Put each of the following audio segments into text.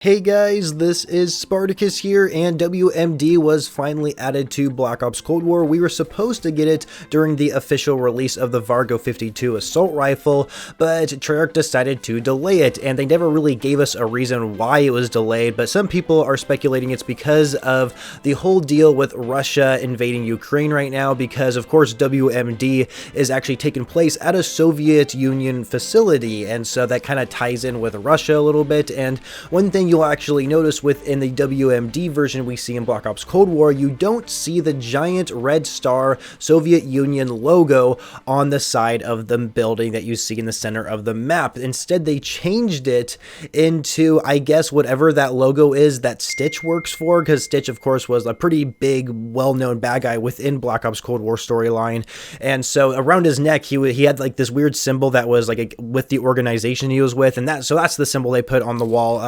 Hey guys, this is Spartacus here, and WMD was finally added to Black Ops Cold War. We were supposed to get it during the official release of the Vargo 52 assault rifle, but Treyarch decided to delay it, and they never really gave us a reason why it was delayed, but some people are speculating it's because of the whole deal with Russia invading Ukraine right now, because of course WMD is actually taking place at a Soviet Union facility, and so that kind of ties in with Russia a little bit. And one thing you'll actually notice within the WMD version we see in Black Ops Cold War, you don't see the giant red star Soviet Union logo on the side of the building that you see in the center of the map. Instead, they changed it into, I guess, whatever that logo is that Stitch works for, because Stitch, of course, was a pretty big, well-known bad guy within Black Ops Cold War storyline. And so around his neck, he had like this weird symbol that was like with the organization he was with, and that's the symbol they put on the wall.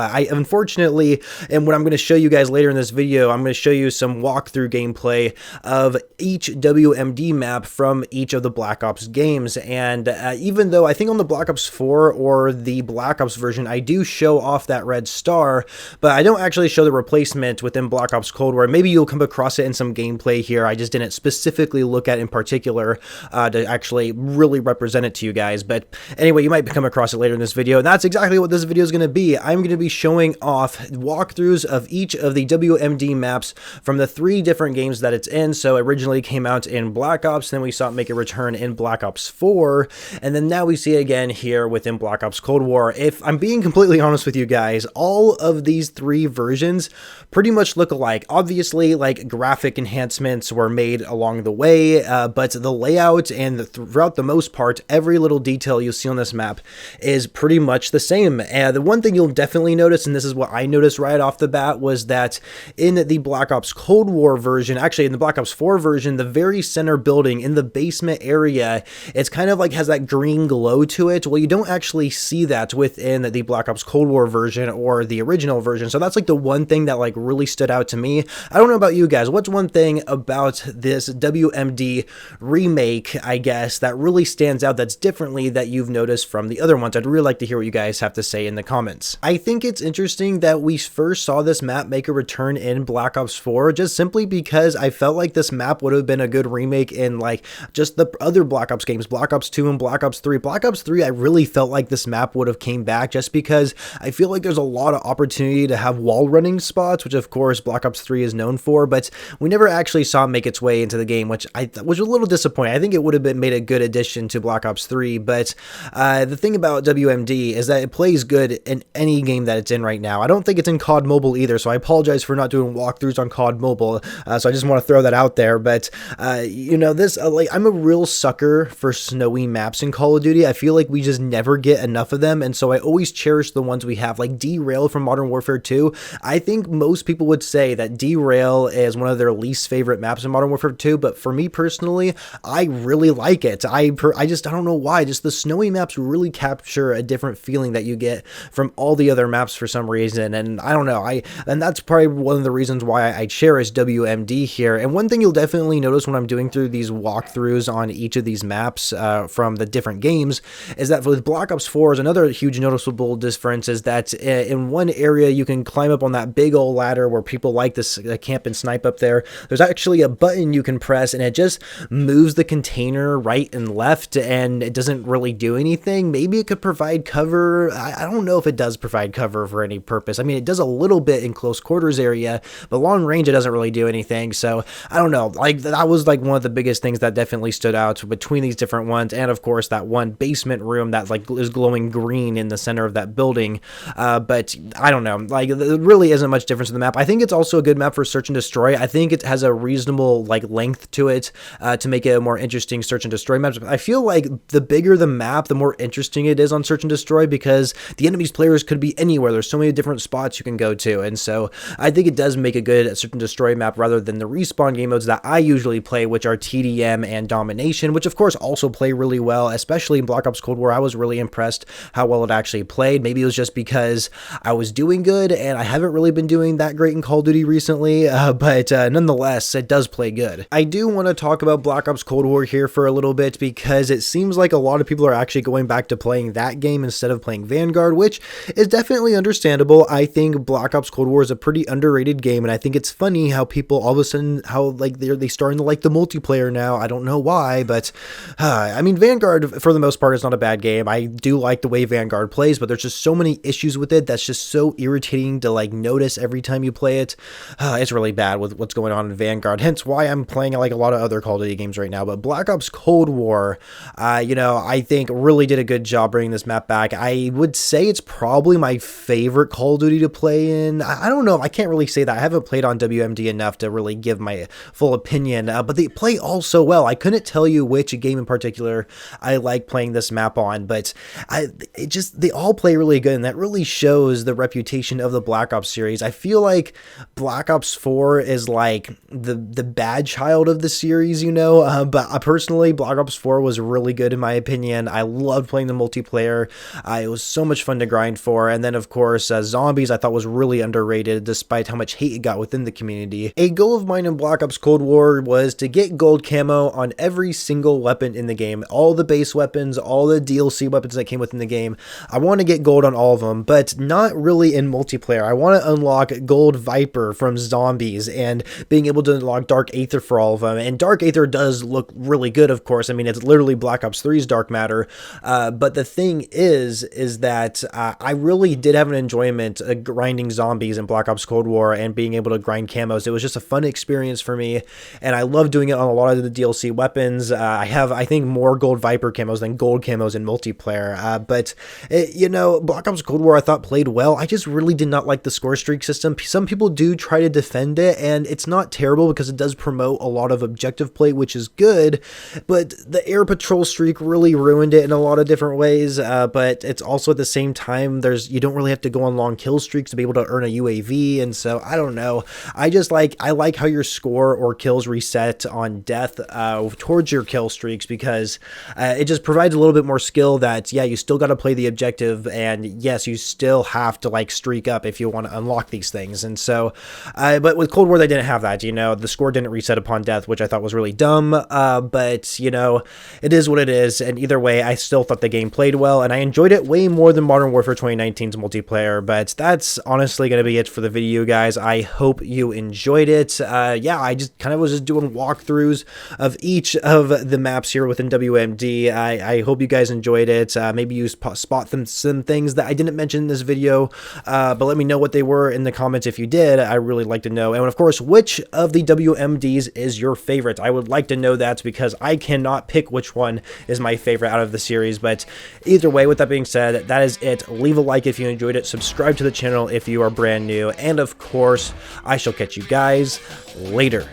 Unfortunately, and what I'm going to show you guys later in this video, I'm going to show you some walkthrough gameplay of each WMD map from each of the Black Ops games. And even though I think on the Black Ops 4 or the Black Ops version, I do show off that red star, but I don't actually show the replacement within Black Ops Cold War. Maybe you'll come across it in some gameplay here. I just didn't specifically look at in particular to actually really represent it to you guys. But anyway, you might come across it later in this video. And that's exactly what this video is going to be. I'm going to be showing off walkthroughs of each of the WMD maps from the 3 different games that it's in. So it originally came out in Black Ops, then we saw it make a return in Black Ops 4, and then now we see it again here within Black Ops Cold War. If I'm being completely honest with you guys, all of these 3 versions pretty much look alike. Obviously, like, graphic enhancements were made along the way, but the layout and throughout the most part, every little detail you see on this map is pretty much the same. And the one thing you'll definitely notice, and this is what I noticed right off the bat, was that in the Black Ops Cold War version, actually in the Black Ops 4 version, the very center building in the basement area, it's kind of like has that green glow to it. Well, you don't actually see that within the Black Ops Cold War version or the original version. So that's like the one thing that like really stood out to me. I don't know about you guys. What's one thing about this WMD remake, I guess, that really stands out that's differently that you've noticed from the other ones? I'd really like to hear what you guys have to say in the comments. I think it's interesting that we first saw this map make a return in Black Ops 4, just simply because I felt like this map would have been a good remake in like just the other Black Ops games, Black Ops 2 and Black Ops 3. Black Ops 3, I really felt like this map would have came back just because I feel like there's a lot of opportunity to have wall running spots, which of course Black Ops 3 is known for, but we never actually saw it make its way into the game, which I was a little disappointing. I think it would have been made a good addition to Black Ops 3, but the thing about WMD is that it plays good in any game that it's in right now. I don't think it's in COD Mobile either, so I apologize for not doing walkthroughs on COD Mobile, so I just want to throw that out there. But you know, this like, I'm a real sucker for snowy maps in Call of Duty. I feel like we just never get enough of them, and so I always cherish the ones we have, like Derail from Modern Warfare 2. I think most people would say that Derail is one of their least favorite maps in Modern Warfare 2, but for me personally, I really like it. I don't know why, just the snowy maps really capture a different feeling that you get from all the other maps for some reason, and I don't know, and that's probably one of the reasons why I cherish WMD here. And one thing you'll definitely notice when I'm doing through these walkthroughs on each of these maps from the different games is that with Black Ops 4 is another huge noticeable difference is that in one area you can climb up on that big old ladder where people like this camp and snipe up there. There's actually a button you can press and it just moves the container right and left, and it doesn't really do anything. Maybe it could provide cover. I don't know if it does provide cover for any purpose. I mean, it does a little bit in close quarters area, but long range it doesn't really do anything. So I don't know, like that was like one of the biggest things that definitely stood out between these different ones. And of course that one basement room that like is glowing green in the center of that building. But I don't know, like there really isn't much difference in the map. I think it's also a good map for search and destroy. I think it has a reasonable like length to it to make it a more interesting search and destroy map. I feel like the bigger the map, the more interesting it is on search and destroy, because the enemy's players could be anywhere. There's so many different spots you can go to, and so I think it does make a good search and destroy map rather than the respawn game modes that I usually play, which are TDM and Domination, which of course also play really well, especially in Black Ops Cold War. I was really impressed how well it actually played. Maybe it was just because I was doing good and I haven't really been doing that great in Call of Duty recently, but nonetheless, it does play good. I do want to talk about Black Ops Cold War here for a little bit, because it seems like a lot of people are actually going back to playing that game instead of playing Vanguard, which is definitely understandable. understandable. I think Black Ops Cold War is a pretty underrated game, and I think it's funny how people all of a sudden, how like they starting to like the multiplayer now. I don't know why, but I mean, Vanguard for the most part is not a bad game. I do like the way Vanguard plays, but there's just so many issues with it that's just so irritating to like notice every time you play it. It's really bad with what's going on in Vanguard, hence why I'm playing like a lot of other Call of Duty games right now. But Black Ops Cold War, you know, I think really did a good job bringing this map back. I would say it's probably my favorite Call of Duty to play in. I don't know, I can't really say that. I haven't played on WMD enough to really give my full opinion, but they play all so well. I couldn't tell you which game in particular I like playing this map on, but they all play really good, and that really shows the reputation of the Black Ops series. I feel like Black Ops 4 is like the bad child of the series, you know, but personally, Black Ops 4 was really good in my opinion. I loved playing the multiplayer. It was so much fun to grind for, and then of course, Zombies I thought was really underrated despite how much hate it got within the community. A goal of mine in Black Ops Cold War was to get gold camo on every single weapon in the game, all the base weapons, all the DLC weapons that came within the game. I want to get gold on all of them, but not really in multiplayer. I want to unlock Gold Viper from Zombies and being able to unlock Dark Aether for all of them. And Dark Aether does look really good, of course. I mean, it's literally Black Ops 3's Dark Matter. But the thing is that I really did have an enjoyment grinding Zombies in Black Ops Cold War and being able to grind camos. It was just a fun experience for me, and I love doing it on a lot of the DLC weapons. I have, I think, more Gold Viper camos than gold camos in multiplayer. But you know, Black Ops Cold War I thought played well. I just really did not like the score streak system. Some people do try to defend it, and it's not terrible because it does promote a lot of objective play, which is good, but the air patrol streak really ruined it in a lot of different ways. But it's also at the same time, you don't really have to go on long kill streaks to be able to earn a UAV, and so I don't know. I like how your score or kills reset on death towards your kill streaks, because it just provides a little bit more skill that, yeah, you still got to play the objective, and yes, you still have to like streak up if you want to unlock these things. And so but with Cold War they didn't have that, you know, the score didn't reset upon death, which I thought was really dumb. But you know, it is what it is, and either way I still thought the game played well, and I enjoyed it way more than Modern Warfare 2019's multiplayer. But that's honestly going to be it for the video, guys. I hope you enjoyed it. Yeah, I just kind of was just doing walkthroughs of each of the maps here within WMD. I hope you guys enjoyed it. Maybe you spot some things that I didn't mention in this video, but let me know what they were in the comments if you did. I really like to know. And of course, which of the WMDs is your favorite? I would like to know that, because I cannot pick which one is my favorite out of the series. But either way, with that being said, that is it. Leave a like if you enjoyed it, subscribe to the channel if you are brand new, and of course, I shall catch you guys later.